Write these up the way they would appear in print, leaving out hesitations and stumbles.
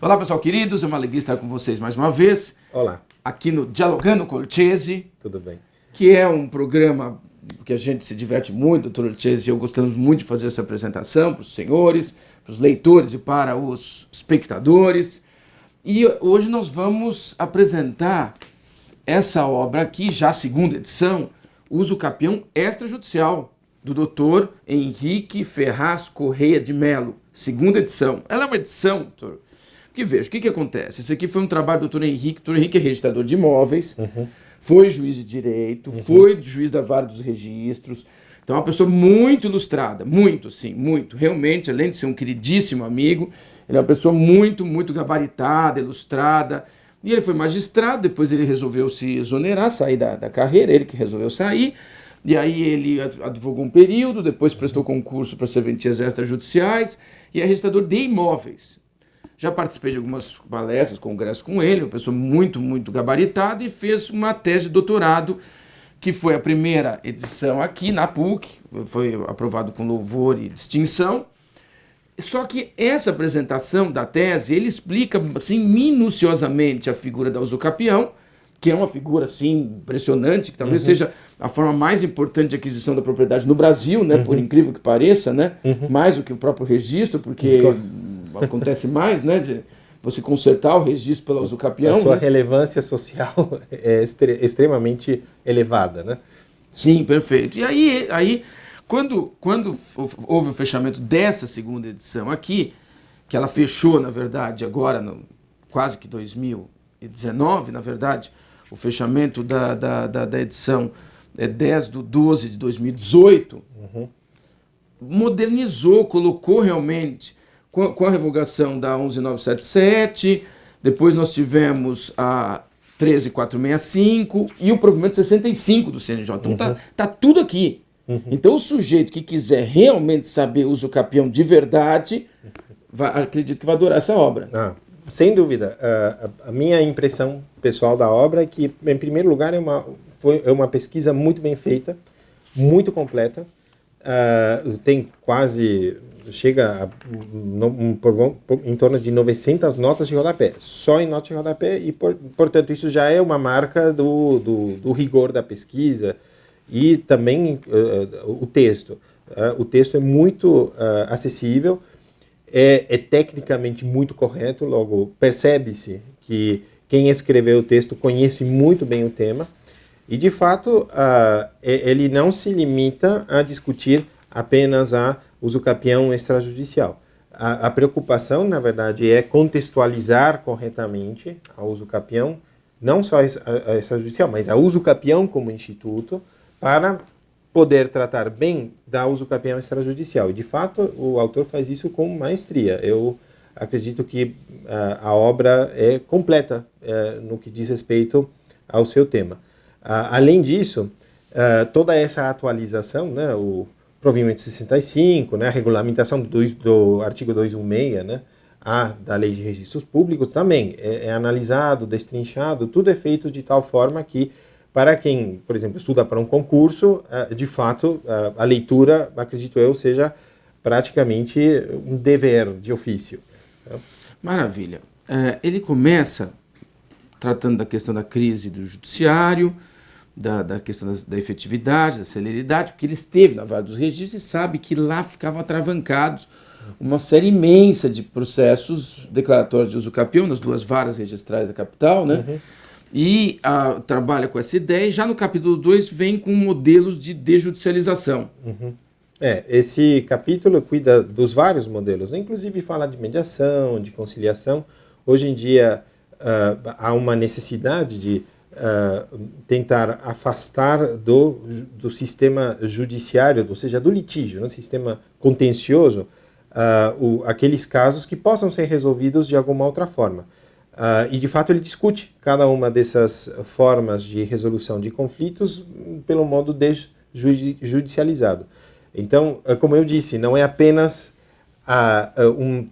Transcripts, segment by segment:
Olá, pessoal queridos, é uma alegria estar com vocês mais uma vez. Olá. Aqui no Dialogando com o Orchesi. Tudo bem. Que é um programa que a gente se diverte muito, doutor Orchesi e eu gostamos muito de fazer essa apresentação para os senhores, para os leitores e para os espectadores. E hoje nós vamos apresentar essa obra aqui, já a segunda edição, Uso Capião Extrajudicial, do doutor Henrique Ferraz Correia de Melo, segunda edição. Ela é uma edição, doutor, porque veja, o que acontece? Esse aqui foi um trabalho do doutor Henrique. O doutor Henrique é registrador de imóveis, foi juiz de direito, foi juiz da vara dos registros. Então é uma pessoa muito ilustrada, muito, sim, muito. Realmente, além de ser um queridíssimo amigo, ele é uma pessoa muito, muito gabaritada, ilustrada. E ele foi magistrado, depois ele resolveu se exonerar, sair da carreira, ele que resolveu sair. E aí ele advogou um período, depois prestou concurso para serventias extrajudiciais e é registrador de imóveis. Já participei de algumas palestras, congressos com ele, uma pessoa muito, muito gabaritada, e fez uma tese de doutorado, que foi a primeira edição aqui na PUC, foi aprovado com louvor e distinção. Só que essa apresentação da tese, ele explica assim, minuciosamente a figura da usucapião, que é uma figura assim, impressionante, que talvez seja a forma mais importante de aquisição da propriedade no Brasil, né, por incrível que pareça, né, mais do que o próprio registro, porque acontece mais, né, de você consertar o registro pela usucapião. A sua né? relevância social é extremamente elevada, né? Sim, perfeito. E aí quando houve o fechamento dessa segunda edição aqui, que ela fechou, na verdade, agora, quase que 2019, na verdade, o fechamento da edição é 10/12 de 2018, modernizou, colocou realmente, com a revogação da 11977, depois nós tivemos a 13465 e o provimento 65 do CNJ. Então tá tudo aqui. Então o sujeito que quiser realmente saber usucapião de verdade, acredito que vai adorar essa obra. Sem dúvida. A minha impressão pessoal da obra é que, em primeiro lugar, foi uma pesquisa muito bem feita, muito completa. Tem chega em torno de 900 notas de rodapé, só em notas de rodapé, e, portanto, isso já é uma marca do rigor da pesquisa. E também o texto. O texto é muito acessível, é tecnicamente muito correto, logo percebe-se que quem escreveu o texto conhece muito bem o tema, e de fato ele não se limita a discutir apenas a usucapião extrajudicial. A preocupação, na verdade, é contextualizar corretamente a usucapião, não só a extrajudicial, mas a usucapião como instituto, para poder tratar bem da usucapião extrajudicial. E, de fato, o autor faz isso com maestria. Eu acredito que a obra é completa no que diz respeito ao seu tema. Além disso, toda essa atualização, né, o provimento 65, né, a regulamentação do artigo 216, né, da Lei de Registros Públicos, também é analisado, destrinchado, tudo é feito de tal forma que, para quem, por exemplo, estuda para um concurso, de fato, a leitura, acredito eu, seja praticamente um dever de ofício. Maravilha. Ele começa tratando da questão da crise do judiciário, da questão da efetividade, da celeridade, porque ele esteve na vara dos registros e sabe que lá ficavam atravancados uma série imensa de processos declaratórios de usucapião nas duas varas registrais da capital, né? E trabalha com essa ideia, e já no capítulo 2 vem com modelos de desjudicialização. Esse capítulo cuida dos vários modelos, né? Inclusive fala de mediação, de conciliação. Hoje em dia há uma necessidade de tentar afastar do sistema judiciário, ou seja, do litígio, no sistema contencioso, aqueles casos que possam ser resolvidos de alguma outra forma. E, de fato, ele discute cada uma dessas formas de resolução de conflitos pelo modo desjudicializado. Então, como eu disse, não é apenas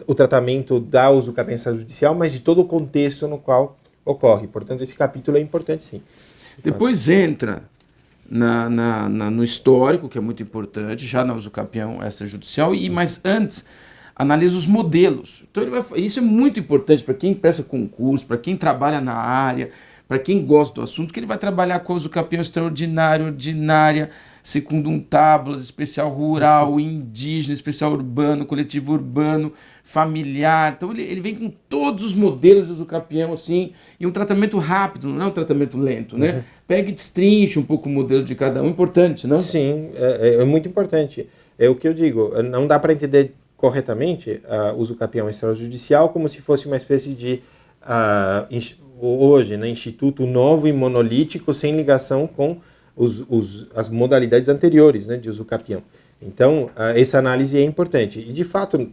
o tratamento da usucapião extrajudicial, mas de todo o contexto no qual ocorre. Portanto, esse capítulo é importante, sim. Depois entra no histórico, que é muito importante, já na usucapião extrajudicial, mas antes analisa os modelos. Então isso é muito importante para quem presta concurso, para quem trabalha na área, para quem gosta do assunto, que ele vai trabalhar com uso capião extraordinário, ordinária, secundum tabulas, especial rural, indígena, especial urbano, coletivo urbano, familiar. Então ele vem com todos os modelos de uso capião, assim, e um tratamento rápido, não é um tratamento lento, né? Pega e destrincha um pouco o modelo de cada um, importante, não? Sim, é muito importante. É o que eu digo, não dá para entender corretamente o uso capião extrajudicial como se fosse uma espécie de, hoje, né, instituto novo e monolítico sem ligação com as modalidades anteriores, né, de uso capião. Então, essa análise é importante. E, de fato,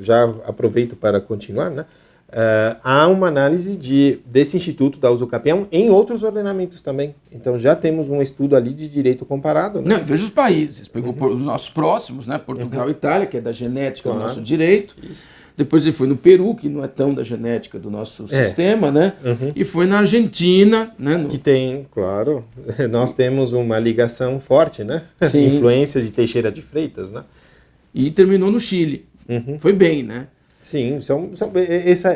já aproveito para continuar, né, há uma análise desse instituto da uso capião em outros ordenamentos também. Então, já temos um estudo ali de direito comparado. Né? Não, veja os países. Pegou os nossos próximos, né, Portugal e Itália, que é da genética do nosso direito. Isso. Depois ele foi no Peru, que não é tão da genética do nosso sistema, né? E foi na Argentina, né? Que tem, claro, nós temos uma ligação forte, né? Sim. Influência de Teixeira de Freitas, né? E terminou no Chile. Foi bem, né? Sim,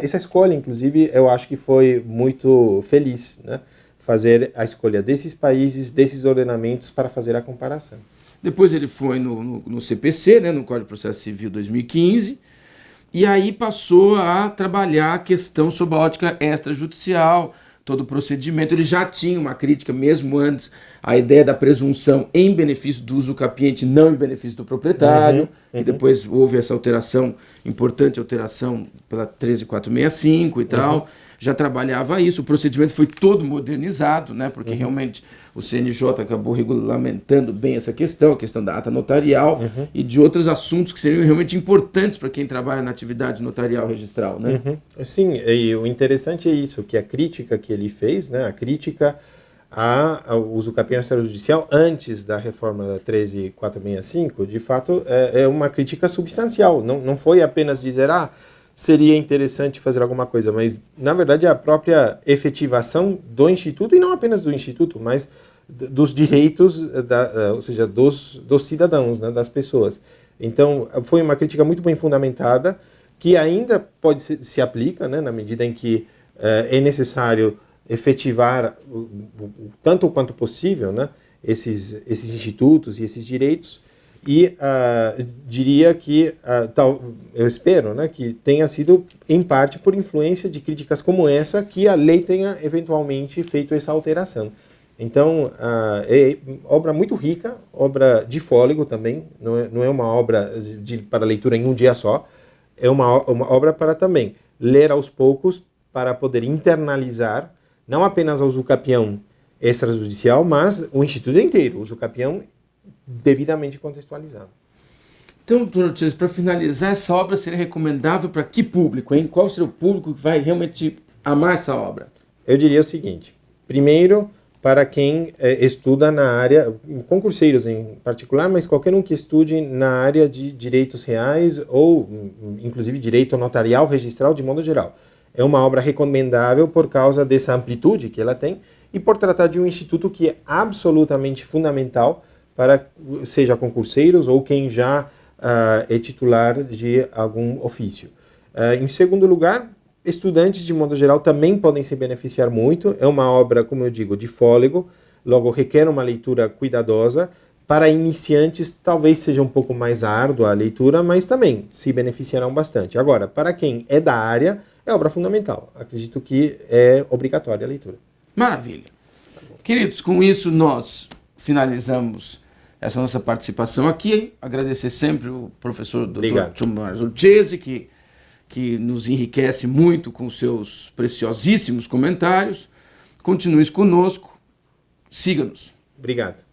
essa escolha, inclusive, eu acho que foi muito feliz, né? Fazer a escolha desses países, desses ordenamentos para fazer a comparação. Depois ele foi no CPC, né? No Código de Processo Civil 2015, e aí passou a trabalhar a questão sob a ótica extrajudicial, todo o procedimento. Ele já tinha uma crítica, mesmo antes, à ideia da presunção em benefício do uso capiente, não em benefício do proprietário, que depois houve essa alteração, importante alteração pela 13465 e tal. Já trabalhava isso, o procedimento foi todo modernizado, né, porque realmente o CNJ acabou regulamentando bem essa questão, a questão da ata notarial e de outros assuntos que seriam realmente importantes para quem trabalha na atividade notarial registral, né? Sim, e o interessante é isso, que a crítica que ele fez, né, a crítica ao uso capião extrajudicial antes da reforma da 13465, de fato é uma crítica substancial, não foi apenas dizer, seria interessante fazer alguma coisa, mas, na verdade, a própria efetivação do Instituto, e não apenas do Instituto, mas dos direitos, ou seja, dos cidadãos, né, das pessoas. Então, foi uma crítica muito bem fundamentada, que ainda se aplica, né, na medida em que é necessário efetivar tanto quanto possível, né, esses institutos e esses direitos. E diria que, eu espero, né, que tenha sido, em parte, por influência de críticas como essa, que a lei tenha, eventualmente, feito essa alteração. Então, é obra muito rica, obra de fôlego também, não é uma obra para leitura em um dia só, é uma obra para também ler aos poucos, para poder internalizar, não apenas o uso capião extrajudicial, mas o Instituto inteiro, o uso capião devidamente contextualizado. Então, doutor Ortiz, para finalizar, essa obra seria recomendável para que público, hein? Qual seria o público que vai realmente amar essa obra? Eu diria o seguinte, primeiro, para quem estuda na área, concurseiros em particular, mas qualquer um que estude na área de direitos reais ou, inclusive, direito notarial registral de modo geral. É uma obra recomendável por causa dessa amplitude que ela tem e por tratar de um instituto que é absolutamente fundamental para, seja concurseiros ou quem já é titular de algum ofício. Em segundo lugar, estudantes, de modo geral, também podem se beneficiar muito. É uma obra, como eu digo, de fôlego, logo requer uma leitura cuidadosa. Para iniciantes, talvez seja um pouco mais árdua a leitura, mas também se beneficiarão bastante. Agora, para quem é da área, é obra fundamental. Acredito que é obrigatória a leitura. Maravilha. Queridos, com isso nós finalizamos essa nossa participação aqui. Agradecer sempre o professor Dr. Tomás Ortiz, que nos enriquece muito com seus preciosíssimos comentários. Continue conosco. Siga-nos. Obrigado.